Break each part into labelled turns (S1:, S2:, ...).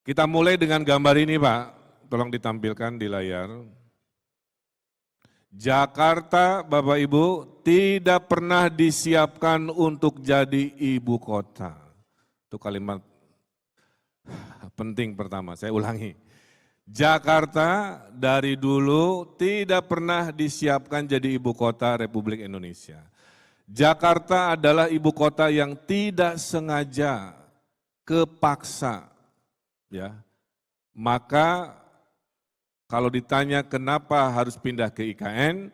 S1: Kita mulai dengan gambar ini Pak, tolong ditampilkan di layar. Jakarta Bapak Ibu tidak pernah disiapkan untuk jadi ibu kota. Itu kalimat penting pertama, saya ulangi. Jakarta dari dulu tidak pernah disiapkan jadi ibu kota Republik Indonesia. Jakarta adalah ibu kota yang tidak sengaja, kepaksa. Ya. Maka kalau ditanya kenapa harus pindah ke IKN,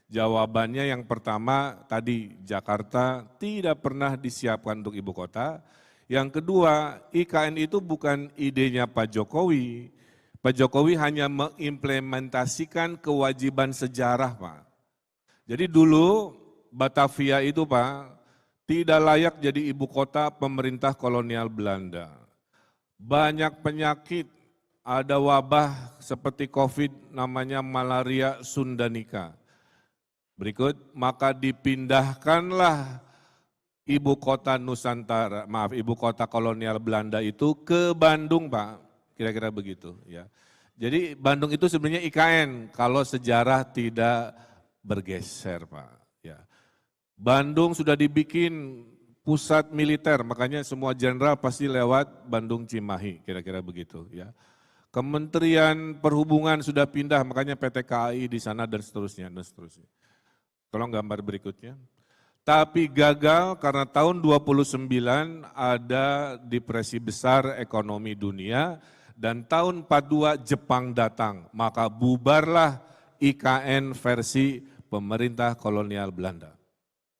S1: jawabannya yang pertama tadi Jakarta tidak pernah disiapkan untuk ibu kota. Yang kedua, IKN itu bukan idenya Pak Jokowi. Pak Jokowi hanya mengimplementasikan kewajiban sejarah, Pak. Jadi dulu Batavia itu, Pak, tidak layak jadi ibu kota pemerintah kolonial Belanda. Banyak penyakit, ada wabah seperti COVID namanya malaria Sundanika. Berikut, maka dipindahkanlah ibu kota Nusantara, ibu kota kolonial Belanda itu ke Bandung, Pak. Kira-kira begitu ya. Jadi Bandung itu sebenarnya IKN kalau sejarah tidak bergeser Pak. Ya. Bandung sudah dibikin pusat militer, makanya semua jenderal pasti lewat Bandung Cimahi, kira-kira begitu ya. Kementerian Perhubungan sudah pindah, makanya PT KAI di sana dan seterusnya dan seterusnya. Tolong gambar berikutnya. Tapi gagal karena tahun 29 ada depresi besar ekonomi dunia. Dan tahun 42 Jepang datang, maka bubarlah IKN versi pemerintah kolonial Belanda.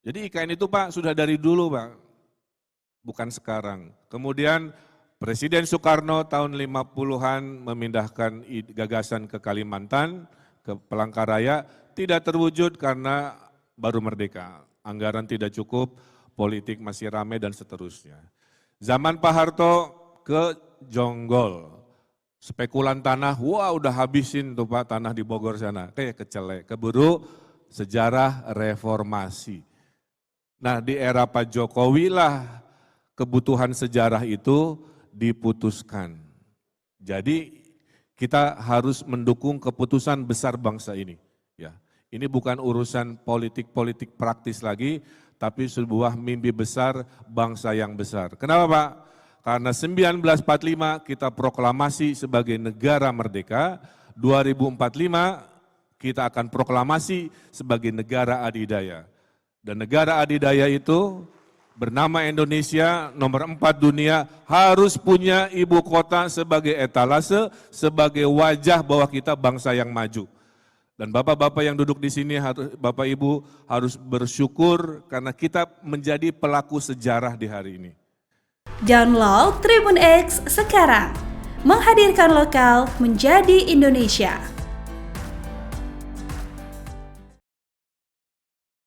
S1: Jadi IKN itu Pak sudah dari dulu Pak, bukan sekarang. Kemudian Presiden Soekarno tahun 50-an memindahkan gagasan ke Kalimantan, ke Palangkaraya, tidak terwujud karena baru merdeka. Anggaran tidak cukup, politik masih ramai dan seterusnya. Zaman Pak Harto ke Jonggol. Spekulan tanah, wah udah habisin tuh Pak tanah di Bogor sana, kayak kecelek, keburu sejarah reformasi. Nah di era Pak Jokowi lah kebutuhan sejarah itu diputuskan. Jadi kita harus mendukung keputusan besar bangsa ini. Ya, ini bukan urusan politik-politik praktis lagi, tapi sebuah mimpi besar bangsa yang besar. Kenapa Pak? Karena 1945 kita proklamasi sebagai negara merdeka, 2045 kita akan proklamasi sebagai negara adidaya. Dan negara adidaya itu bernama Indonesia, nomor 4 dunia, harus punya ibu kota sebagai etalase, sebagai wajah bahwa kita bangsa yang maju. Dan bapak-bapak yang duduk di sini, bapak ibu harus bersyukur karena kita menjadi pelaku sejarah di hari ini.
S2: Download Tribun X sekarang, menghadirkan lokal menjadi Indonesia.